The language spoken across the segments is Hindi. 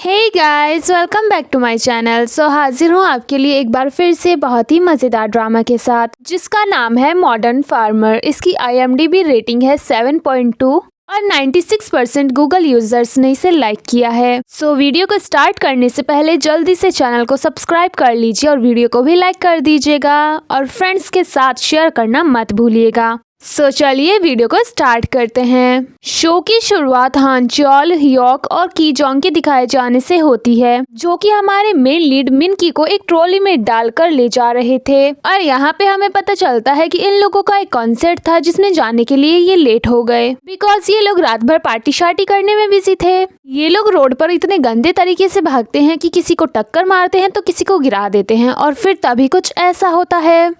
Hey guys, welcome back to my channel. हाजिर हूँ आपके लिए एक बार फिर से बहुत ही मज़ेदार ड्रामा के साथ, जिसका नाम है मॉडर्न फार्मर। इसकी IMDb रेटिंग है 7.2 और 96% गूगल यूजर्स ने इसे लाइक किया है। वीडियो को स्टार्ट करने से पहले जल्दी से चैनल को सब्सक्राइब कर लीजिए और वीडियो को भी लाइक कर दीजिएगा और फ्रेंड्स के साथ शेयर करना मत भूलिएगा। चलिए वीडियो को स्टार्ट करते हैं। शो की शुरुआत हान चॉल, ह्योक और की जोंग के दिखाए जाने से होती है, जो कि हमारे मेन लीड मिनकी को एक ट्रॉली में डालकर ले जा रहे थे। और यहाँ पे हमें पता चलता है कि इन लोगों का एक कॉन्सर्ट था जिसमें जाने के लिए ये लेट हो गए, बिकॉज ये लोग रात भर पार्टी शार्टी करने में बिजी थे। ये लोग रोड पर इतने गंदे तरीके से भागते हैं कि किसी को टक्कर मारते हैं तो किसी को गिरा देते हैं, और फिर तभी कुछ ऐसा होता है।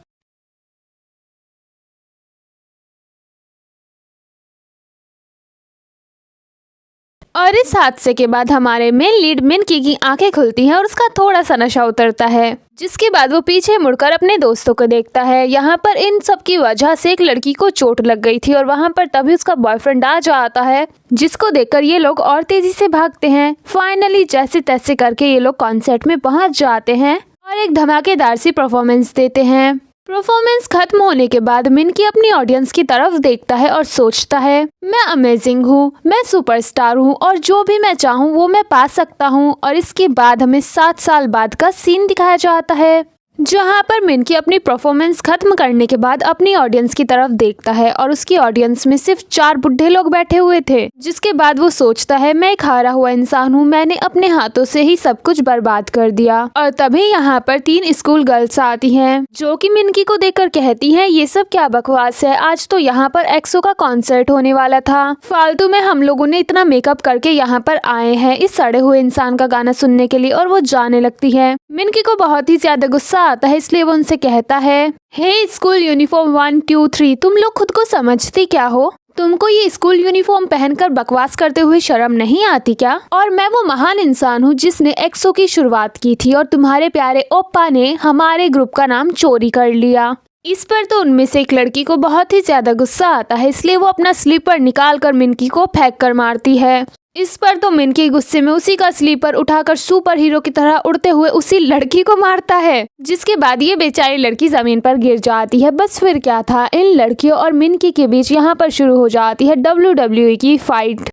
और इस हादसे के बाद हमारे मेन लीड मिनकी की आंखें खुलती हैं और उसका थोड़ा सा नशा उतरता है, जिसके बाद वो पीछे मुड़कर अपने दोस्तों को देखता है। यहाँ पर इन सब की वजह से एक लड़की को चोट लग गई थी और वहाँ पर तभी उसका बॉयफ्रेंड आ जाता है, जिसको देखकर ये लोग और तेजी से भागते हैं। फाइनली जैसे तैसे करके ये लोग कॉन्सर्ट में पहुँच जाते हैं और एक धमाकेदार सी परफॉर्मेंस देते हैं। परफॉर्मेंस खत्म होने के बाद मिनकी अपनी ऑडियंस की तरफ देखता है और सोचता है, मैं अमेजिंग हूँ, मैं सुपरस्टार हूँ और जो भी मैं चाहूँ वो मैं पा सकता हूँ। और इसके बाद हमें 7 साल बाद का सीन दिखाया जाता है, जहाँ पर मिनकी अपनी परफॉर्मेंस खत्म करने के बाद अपनी ऑडियंस की तरफ देखता है और उसकी ऑडियंस में सिर्फ 4 बुढ़े लोग बैठे हुए थे। जिसके बाद वो सोचता है, मैं एक हारा हुआ इंसान हूँ, मैंने अपने हाथों से ही सब कुछ बर्बाद कर दिया। और तभी यहाँ पर 3 स्कूल गर्ल्स आती हैं, जो कि मिनकी को देखकर कहती हैं, ये सब क्या बकवास है, आज तो यहाँ पर एक्सो का कॉन्सर्ट होने वाला था, फालतू में हम लोगों ने इतना मेकअप करके यहाँ पर आए हैं इस सड़े हुए इंसान का गाना सुनने के लिए। और वो जाने लगती है। मिनकी को बहुत ही ज्यादा गुस्सा आता है, इसलिए वो उनसे कहता है, हे स्कूल यूनिफॉर्म 1 2 3, तुम लोग खुद को समझती क्या हो? तुमको ये स्कूल यूनिफॉर्म पहनकर बकवास करते हुए शर्म नहीं आती क्या? और मैं वो महान इंसान हूँ जिसने एक्सो की शुरुआत की थी और तुम्हारे प्यारे ओप्पा ने हमारे ग्रुप का नाम चोरी कर लिया। इस पर तो उनमें से एक लड़की को बहुत ही ज्यादा गुस्सा आता है, इसलिए वो अपना स्लीपर निकाल कर मिनकी को फेंक कर मारती है। इस पर तो मिनकी गुस्से में उसी का स्लीपर उठाकर सुपर हीरो की तरह उड़ते हुए उसी लड़की को मारता है, जिसके बाद ये बेचारी लड़की जमीन पर गिर जाती है। बस फिर क्या था, इन लड़कियों और मिनकी के बीच यहाँ पर शुरू हो जाती है WWE की फाइट।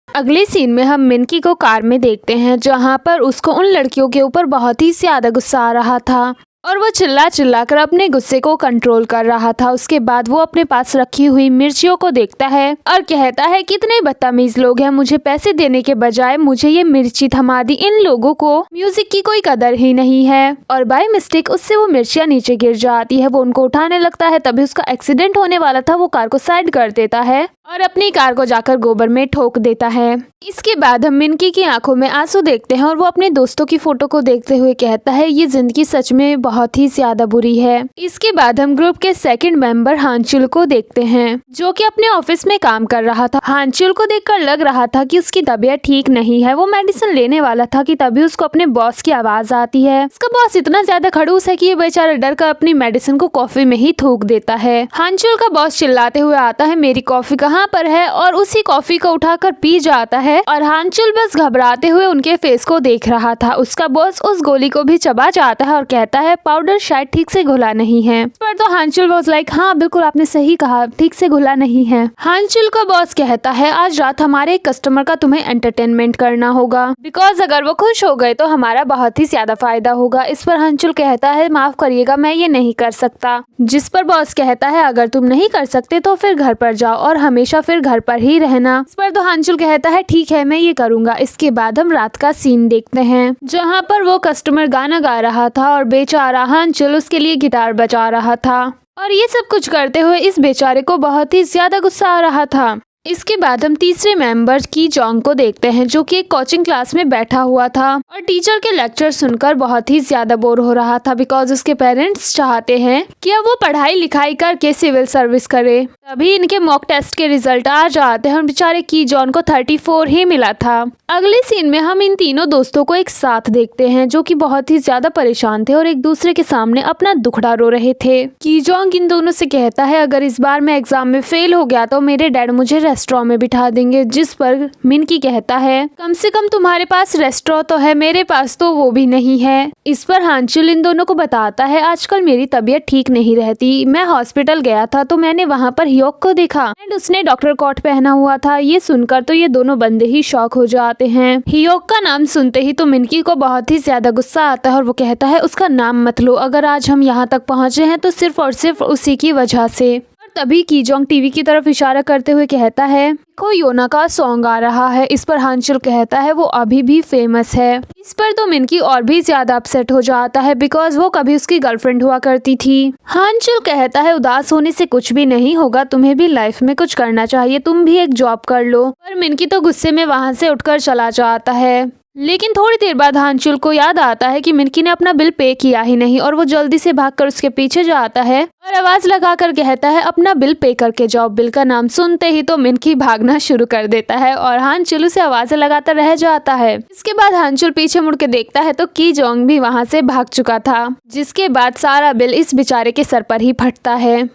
अगले सीन में हम मिनकी को कार में देखते हैं, जहाँ पर उसको उन लड़कियों के ऊपर बहुत ही ज्यादा गुस्सा आ रहा था और वो चिल्ला चिल्ला कर अपने गुस्से को कंट्रोल कर रहा था। उसके बाद वो अपने पास रखी हुई मिर्चियों को देखता है और कहता है, कितने बदतमीज लोग हैं, मुझे पैसे देने के बजाय मुझे ये मिर्ची थमा दी। इन लोगों को म्यूजिक की कोई कदर ही नहीं है। और बाय मिस्टेक उससे वो मिर्चियाँ नीचे गिर जाती है। वो उनको उठाने लगता है, तभी उसका एक्सीडेंट होने वाला था। वो कार को साइड कर देता है और अपनी कार को जाकर गोबर में ठोक देता है। इसके बाद हम मिनकी की आंखों में आंसू देखते हैं और वो अपने दोस्तों की फोटो को देखते हुए कहता है, ये जिंदगी सच में बहुत ही ज्यादा बुरी है। इसके बाद हम ग्रुप के सेकंड मेंबर हानचुल को देखते हैं, जो कि अपने ऑफिस में काम कर रहा था। हानचुल को देखकर लग रहा था कि उसकी तबीयत ठीक नहीं है। वो मेडिसिन लेने वाला था कि तभी उसको अपने बॉस की आवाज आती है। उसका बॉस इतना ज्यादा खड़ूस है कि ये बेचारा डर कर अपनी मेडिसिन को कॉफी में ही थूक देता है। हानचुल का बॉस चिल्लाते हुए आता है, मेरी कॉफी कहाँ पर है, और उसी कॉफी को उठाकर पी जाता है। और हानचुल बस घबराते हुए उनके फेस को देख रहा था। उसका बॉस उस गोली को भी चबा जाता है और कहता है, पाउडर शायद ठीक से घुला नहीं है। पर तो हानचुल बॉस लाइक, हाँ बिल्कुल आपने सही कहा, ठीक से घुला नहीं है। हानचुल का बॉस कहता है, आज रात हमारे एक कस्टमर का तुम्हें एंटरटेनमेंट करना होगा, बिकॉज अगर वो खुश हो गए तो हमारा बहुत ही ज्यादा फायदा होगा। इस पर हानचुल कहता है, माफ करिएगा मैं ये नहीं कर सकता। जिस पर बॉस कहता है, अगर तुम नहीं कर सकते तो फिर घर पर जाओ और हमेशा फिर घर पर ही रहना। इस पर तो हानचुल कहता है, ठीक है मैं ये करूंगा। इसके बाद हम रात का सीन देखते हैं, जहाँ पर वो कस्टमर गाना गा रहा था और बेचारा हानचुल उसके लिए गिटार बजा रहा था। और ये सब कुछ करते हुए इस बेचारे को बहुत ही ज्यादा गुस्सा आ रहा था। इसके बाद हम तीसरे मेंबर की जोंग को देखते हैं, जो कि एक कोचिंग क्लास में बैठा हुआ था और टीचर के लेक्चर सुनकर बहुत ही ज्यादा बोर हो रहा था, बिकॉज उसके पेरेंट्स चाहते हैं कि अब वो पढ़ाई लिखाई करके सिविल सर्विस करे। तभी इनके मॉक टेस्ट के रिजल्ट आ जाते हैं और बेचारे की जॉन को 34 ही मिला था। अगले सीन में हम इन तीनों दोस्तों को एक साथ देखते हैं, जो कि बहुत ही ज्यादा परेशान थे और एक दूसरे के सामने अपना दुखड़ा रो रहे थे। की जोंग इन दोनों से कहता है, अगर इस बार मैं एग्जाम में फेल हो गया तो मेरे डैड मुझे रेस्टोरेंट में बिठा देंगे। जिस पर मिनकी कहता है, कम से कम तुम्हारे पास रेस्टोरेंट तो है, मेरे पास तो वो भी नहीं है। इस पर हानचुल इन दोनों को बताता है, आजकल मेरी तबीयत ठीक नहीं रहती, मैं हॉस्पिटल गया था तो मैंने वहाँ पर हियोक को देखा एंड उसने डॉक्टर कोट पहना हुआ था। ये सुनकर तो ये दोनों बंदे ही शॉक हो जाते हैं। हियोक का नाम सुनते ही तो मिनकी को बहुत ही ज्यादा गुस्सा आता है और वो कहता है, उसका नाम मत लो, अगर आज हम यहाँ तक पहुँचे हैं तो सिर्फ और सिर्फ उसी की वजह से। तभी की जोंग टीवी की तरफ इशारा करते हुए कहता है, को योना का सॉन्ग आ रहा है। इस पर हानचुल कहता है, वो अभी भी फेमस है। इस पर तो मिनकी और भी ज्यादा अपसेट हो जाता है, बिकॉज वो कभी उसकी गर्लफ्रेंड हुआ करती थी। हानचुल कहता है, उदास होने से कुछ भी नहीं होगा, तुम्हें भी लाइफ में कुछ करना चाहिए, तुम भी एक जॉब कर लो। पर मिनकी तो गुस्से में वहाँ से उठकर चला जाता है। लेकिन थोड़ी देर बाद हानचुल को याद आता है कि मिनकी ने अपना बिल पे किया ही नहीं और वो जल्दी से भागकर उसके पीछे जाता है और आवाज लगाकर कहता है, अपना बिल पे करके जाओ। बिल का नाम सुनते ही तो मिनकी भागना शुरू कर देता है और हानचुल उसे आवाजें लगाता रह जाता है। इसके बाद हानचुल पीछे मुड़ के देखता है तो की जोंग भी वहाँ से भाग चुका था, जिसके बाद सारा बिल इस बेचारे के सर पर ही फटता है।